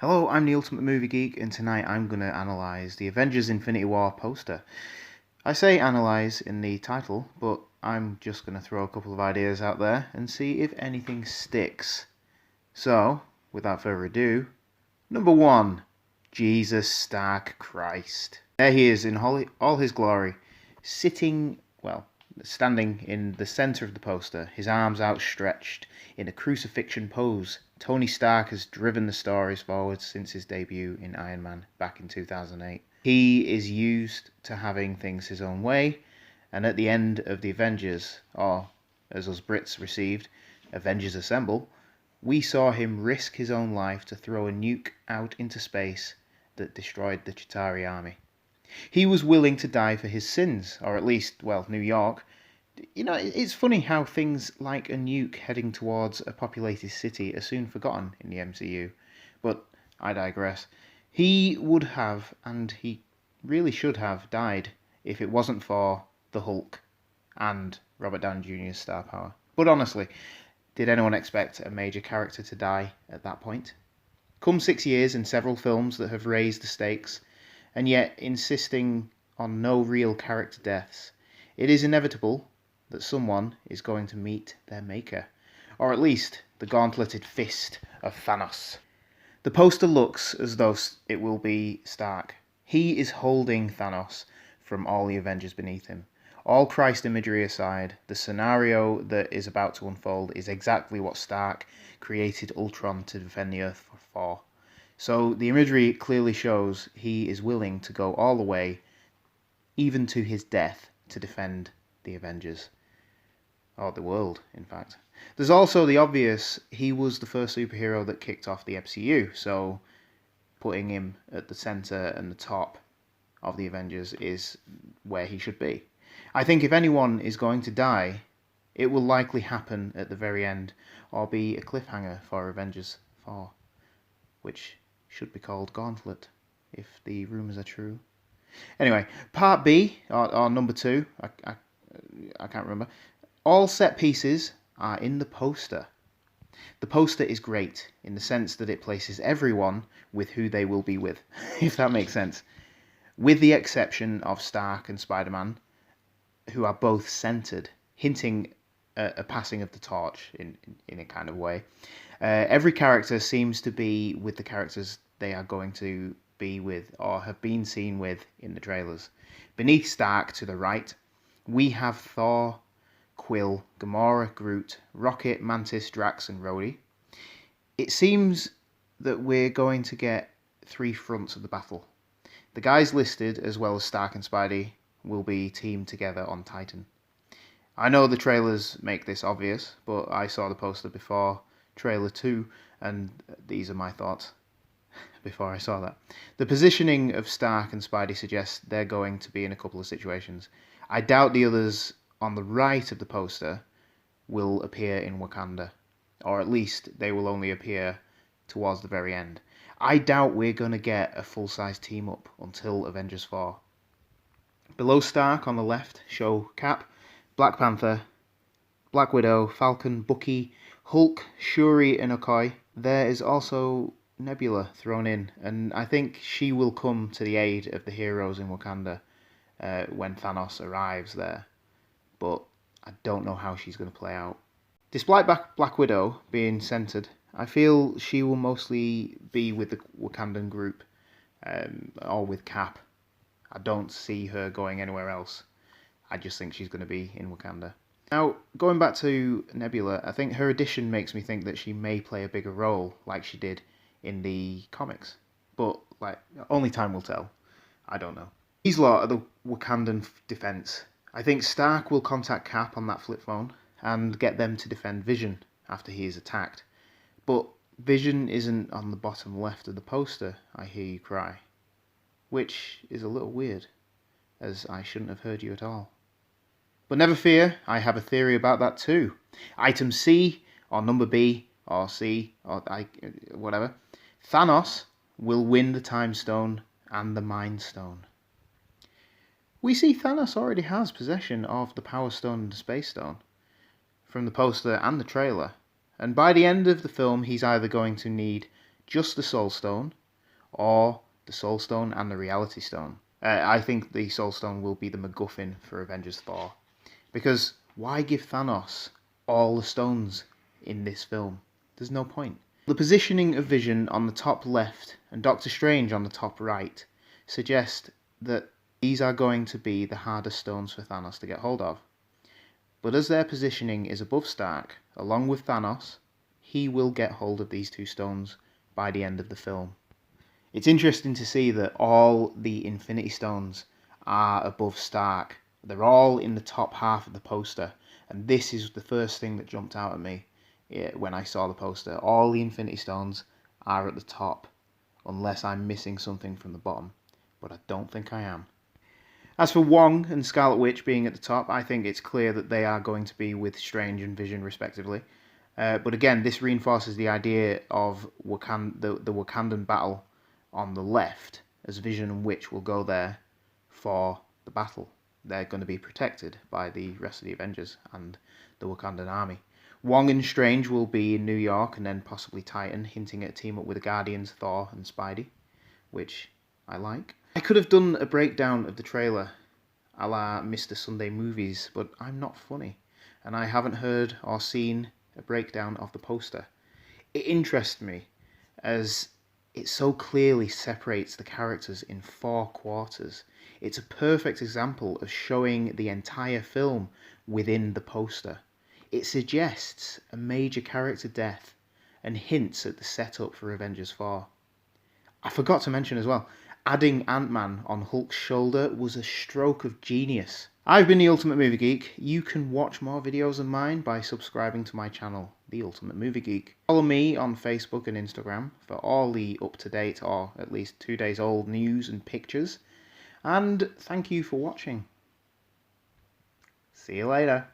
Hello, I'm the Ultimate Movie Geek, and tonight I'm going to analyse the Avengers Infinity War poster. I say analyse in the title, but I'm just going to throw a couple of ideas out there and see if anything sticks. So, without further ado, number 1, Jesus Stark Christ. There he is in all his glory, standing in the centre of the poster, his arms outstretched in a crucifixion pose. Tony Stark has driven the stories forward since his debut in Iron Man back in 2008. He is used to having things his own way, and at the end of the Avengers, or as us Brits received, Avengers Assemble, we saw him risk his own life to throw a nuke out into space that destroyed the Chitauri army. He was willing to die for his sins, or at least, New York. You know, it's funny how things like a nuke heading towards a populated city are soon forgotten in the MCU. But I digress. He would have, and he really should have, died if it wasn't for the Hulk and Robert Downey Jr.'s star power. But honestly, did anyone expect a major character to die at that point? Come 6 years and several films that have raised the stakes, and yet insisting on no real character deaths, it is inevitable that someone is going to meet their maker, or at least the gauntleted fist of Thanos. The poster looks as though it will be Stark. He is holding Thanos from all the Avengers beneath him. All Christ imagery aside, the scenario that is about to unfold is exactly what Stark created Ultron to defend the Earth for. So the imagery clearly shows he is willing to go all the way, even to his death, to defend the Avengers. Or the world, in fact. There's also the obvious, he was the first superhero that kicked off the MCU, so putting him at the centre and the top of the Avengers is where he should be. I think if anyone is going to die, it will likely happen at the very end, or be a cliffhanger for Avengers 4, which should be called Gauntlet, if the rumours are true. Anyway, part B, or number 2, I can't remember. All set pieces are in the poster. The poster is great in the sense that it places everyone with who they will be with, if that makes sense. With the exception of Stark and Spider-Man, who are both centered, hinting at a passing of the torch in a kind of way. Every character seems to be with the characters they are going to be with or have been seen with in the trailers. Beneath Stark, to the right, we have Thor, Quill, Gamora, Groot, Rocket, Mantis, Drax, and Rhodey. It seems that we're going to get 3 fronts of the battle. The guys listed, as well as Stark and Spidey, will be teamed together on Titan. I know the trailers make this obvious, but I saw the poster before trailer 2, and these are my thoughts before I saw that. The positioning of Stark and Spidey suggests they're going to be in a couple of situations. I doubt the others on the right of the poster will appear in Wakanda, or at least they will only appear towards the very end. I doubt we're going to get a full-size team-up until Avengers 4. Below Stark on the left show Cap, Black Panther, Black Widow, Falcon, Bucky, Hulk, Shuri and Okoye. There is also Nebula thrown in, and I think she will come to the aid of the heroes in Wakanda when Thanos arrives there. But I don't know how she's going to play out. Despite Black Widow being centred, I feel she will mostly be with the Wakandan group, or with Cap. I don't see her going anywhere else. I just think she's going to be in Wakanda. Now, going back to Nebula, I think her addition makes me think that she may play a bigger role, like she did in the comics. But, only time will tell. I don't know. These lot are the Wakandan defence. I think Stark will contact Cap on that flip phone and get them to defend Vision after he is attacked. But Vision isn't on the bottom left of the poster, I hear you cry. Which is a little weird, as I shouldn't have heard you at all. But never fear, I have a theory about that too. Item C, or number B, or C, or whatever. Thanos will win the Time Stone and the Mind Stone. We see Thanos already has possession of the Power Stone and the Space Stone, from the poster and the trailer, and by the end of the film he's either going to need just the Soul Stone, or the Soul Stone and the Reality Stone. I think the Soul Stone will be the MacGuffin for Avengers 4. Because why give Thanos all the stones in this film? There's no point. The positioning of Vision on the top left and Doctor Strange on the top right suggest that these are going to be the hardest stones for Thanos to get hold of. But as their positioning is above Stark, along with Thanos, he will get hold of these two stones by the end of the film. It's interesting to see that all the Infinity Stones are above Stark. They're all in the top half of the poster, and this is the first thing that jumped out at me when I saw the poster. All the Infinity Stones are at the top, unless I'm missing something from the bottom, but I don't think I am. As for Wong and Scarlet Witch being at the top, I think it's clear that they are going to be with Strange and Vision respectively. But again, this reinforces the idea of the Wakandan battle on the left, as Vision and Witch will go there for the battle. They're going to be protected by the rest of the Avengers and the Wakandan army. Wong and Strange will be in New York and then possibly Titan, hinting at a team up with the Guardians, Thor and Spidey, which I like. I could have done a breakdown of the trailer a la Mr. Sunday Movies, but I'm not funny, and I haven't heard or seen a breakdown of the poster. It interests me, as it so clearly separates the characters in 4 quarters. It's a perfect example of showing the entire film within the poster. It suggests a major character death and hints at the setup for Avengers 4. I forgot to mention as well, adding Ant-Man on Hulk's shoulder was a stroke of genius. I've been the Ultimate Movie Geek. You can watch more videos of mine by subscribing to my channel, The Ultimate Movie Geek. Follow me on Facebook and Instagram for all the up-to-date or at least 2 days old news and pictures. And thank you for watching. See you later.